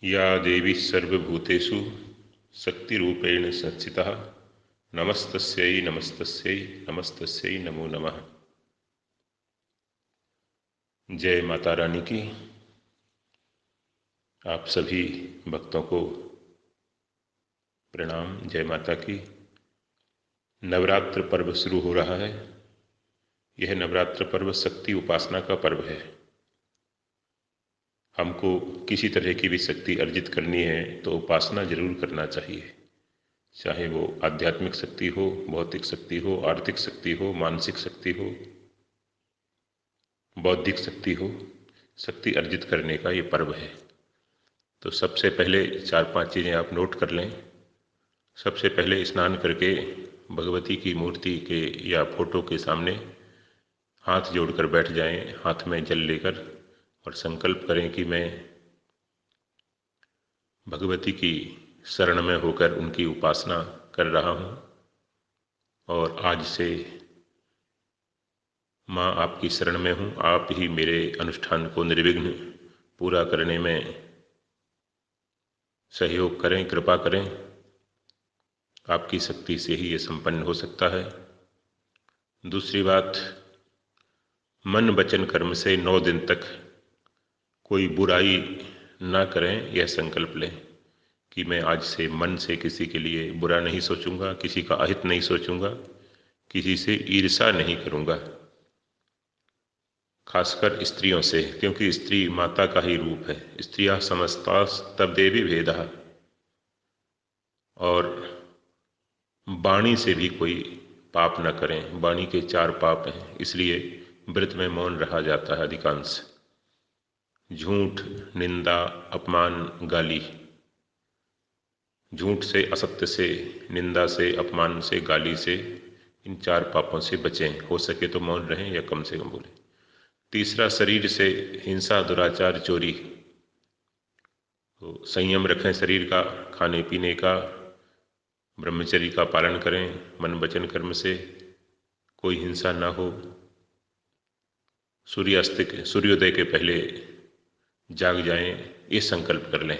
या देवी सर्वभूतेषु शक्तिरूपेण संस्थिता नमस्तस्यै नमस्तस्यै नमस्तस्यै नमो नमः। जय माता रानी की। आप सभी भक्तों को प्रणाम। जय माता की। नवरात्र पर्व शुरू हो रहा है। यह नवरात्र पर्व शक्ति उपासना का पर्व है। हमको किसी तरह की भी शक्ति अर्जित करनी है तो उपासना जरूर करना चाहिए, चाहे वो आध्यात्मिक शक्ति हो, भौतिक शक्ति हो, आर्थिक शक्ति हो, मानसिक शक्ति हो, बौद्धिक शक्ति हो। शक्ति अर्जित करने का ये पर्व है। तो सबसे पहले 4-5 चीज़ें आप नोट कर लें। सबसे पहले स्नान करके भगवती की मूर्ति के या फोटो के सामने हाथ जोड़कर बैठ जाएं, हाथ में जल लेकर, और संकल्प करें कि मैं भगवती की शरण में होकर उनकी उपासना कर रहा हूँ और आज से माँ आपकी शरण में हूँ। आप ही मेरे अनुष्ठान को निर्विघ्न पूरा करने में सहयोग करें, कृपा करें। आपकी शक्ति से ही ये संपन्न हो सकता है। दूसरी बात, मन वचन कर्म से 9 दिन तक कोई बुराई ना करें, यह संकल्प लें कि मैं आज से मन से किसी के लिए बुरा नहीं सोचूंगा, किसी का अहित नहीं सोचूंगा, किसी से ईर्ष्या नहीं करूंगा, खासकर स्त्रियों से, क्योंकि स्त्री माता का ही रूप है। स्त्रियां समस्तास्तव देवी भेदः। और वाणी से भी कोई पाप न करें। वाणी के 4 पाप हैं, इसलिए व्रत में मौन रहा जाता है अधिकांश। झूठ, निंदा, अपमान, गाली। झूठ से, असत्य से, निंदा से, अपमान से, गाली से, इन 4 पापों से बचें। हो सके तो मौन रहें या कम से कम बोलें। तीसरा, शरीर से हिंसा, दुराचार, चोरी। तो संयम रखें शरीर का, खाने पीने का, ब्रह्मचर्य का पालन करें। मन वचन कर्म से कोई हिंसा ना हो। सूर्योदय के पहले जाग जाएं, ये संकल्प कर लें।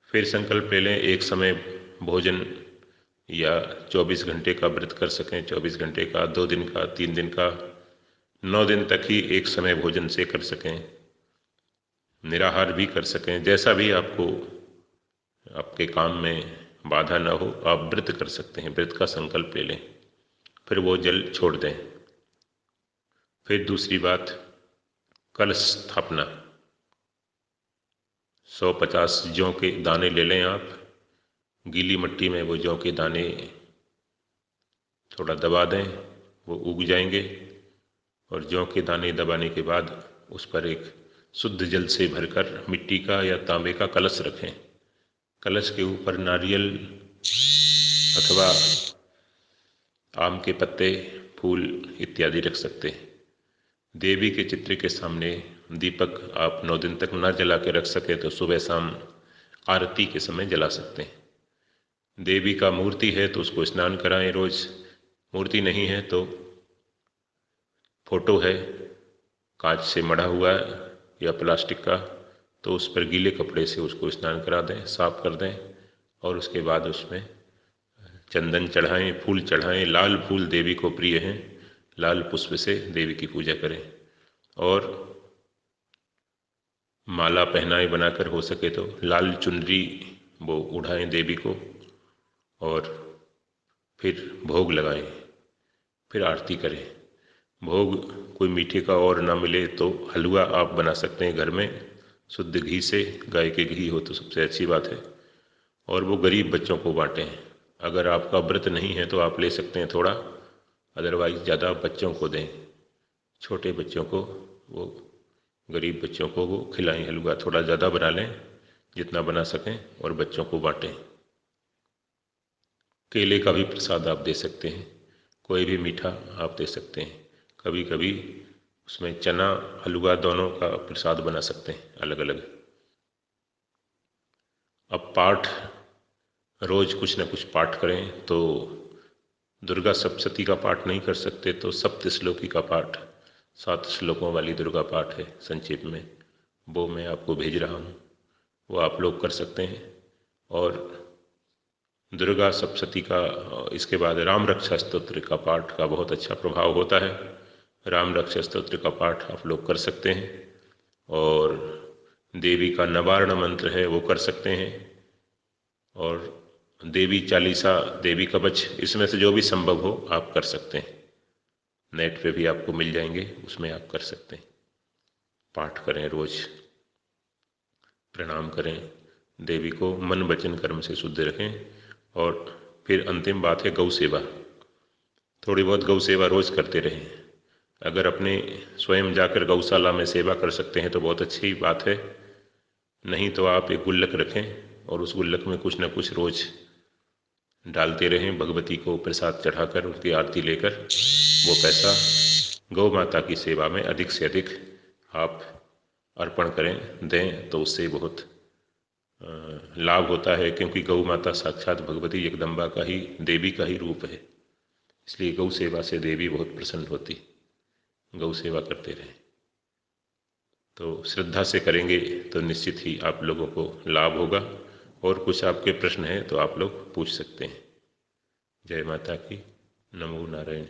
फिर संकल्प ले लें एक समय भोजन या 24 घंटे का व्रत कर सकें, 24 घंटे का, 2 दिन का, 3 दिन का, 9 दिन तक ही एक समय भोजन से कर सकें, निराहार भी कर सकें। जैसा भी आपको आपके काम में बाधा ना हो, आप व्रत कर सकते हैं। व्रत का संकल्प ले लें, फिर वो जल छोड़ दें। फिर दूसरी बात, कलश स्थापना। 150 जौ के दाने ले लें आप। गीली मिट्टी में वो जौ के दाने थोड़ा दबा दें, वो उग जाएंगे। और जौ के दाने दबाने के बाद उस पर एक शुद्ध जल से भरकर मिट्टी का या तांबे का कलश रखें। कलश के ऊपर नारियल अथवा आम के पत्ते, फूल इत्यादि रख सकते हैं। देवी के चित्र के सामने दीपक आप 9 दिन तक ना जला के रख सके तो सुबह शाम आरती के समय जला सकते हैं। देवी का मूर्ति है तो उसको स्नान कराएं रोज। मूर्ति नहीं है तो फोटो है कांच से मढ़ा हुआ या प्लास्टिक का, तो उस पर गीले कपड़े से उसको स्नान करा दें, साफ कर दें। और उसके बाद उसमें चंदन चढ़ाएं, फूल चढ़ाएं। लाल फूल देवी को प्रिय हैं, लाल पुष्प से देवी की पूजा करें। और माला पहनाएं बनाकर, हो सके तो लाल चुनरी वो उड़ाएं देवी को, और फिर भोग लगाएं, फिर आरती करें। भोग कोई मीठे का और ना मिले तो हलवा आप बना सकते हैं घर में, शुद्ध घी से। गाय के घी हो तो सबसे अच्छी बात है। और वो गरीब बच्चों को बांटें। अगर आपका व्रत नहीं है तो आप ले सकते हैं थोड़ा, अदरवाइज ज़्यादा बच्चों को दें। छोटे बच्चों को, वो गरीब बच्चों को वो खिलाएं। हलवा थोड़ा ज़्यादा बना लें, जितना बना सकें, और बच्चों को बांटें। केले का भी प्रसाद आप दे सकते हैं, कोई भी मीठा आप दे सकते हैं। कभी कभी उसमें चना, हलवा दोनों का प्रसाद बना सकते हैं अलग अलग। अब पाठ, रोज कुछ न कुछ पाठ करें। तो दुर्गा सप्तशती का पाठ नहीं कर सकते तो सप्तश्लोकी का पाठ, 7 श्लोकों वाली दुर्गा पाठ है संक्षेप में, वो मैं आपको भेज रहा हूँ। वो आप लोग कर सकते हैं। और दुर्गा सप्तशती का, इसके बाद राम रक्षा स्तोत्र का पाठ का बहुत अच्छा प्रभाव होता है। राम रक्षा स्तोत्र का पाठ आप लोग कर सकते हैं। और देवी का नवारण मंत्र है वो कर सकते हैं। और देवी चालीसा, देवी कवच, इसमें से जो भी संभव हो आप कर सकते हैं। नेट पे भी आपको मिल जाएंगे, उसमें आप कर सकते हैं। पाठ करें रोज, प्रणाम करें देवी को, मन वचन कर्म से शुद्ध रखें। और फिर अंतिम बात है गौ सेवा। थोड़ी बहुत गौ सेवा रोज करते रहें। अगर अपने स्वयं जाकर गौशाला में सेवा कर सकते हैं तो बहुत अच्छी बात है, नहीं तो आप एक गुल्लक रखें और उस गुल्लक में कुछ न कुछ रोज डालते रहें। भगवती को प्रसाद चढ़ाकर, उनकी आरती लेकर वो पैसा गौ माता की सेवा में अधिक से अधिक आप अर्पण करें, दें, तो उससे बहुत लाभ होता है। क्योंकि गौ माता साक्षात भगवती जगदम्बा का ही, देवी का ही रूप है। इसलिए गौ सेवा से देवी बहुत प्रसन्न होती। गौ सेवा करते रहें, तो श्रद्धा से करेंगे तो निश्चित ही आप लोगों को लाभ होगा। और कुछ आपके प्रश्न हैं तो आप लोग पूछ सकते हैं। जय माता की। नमो नारायण।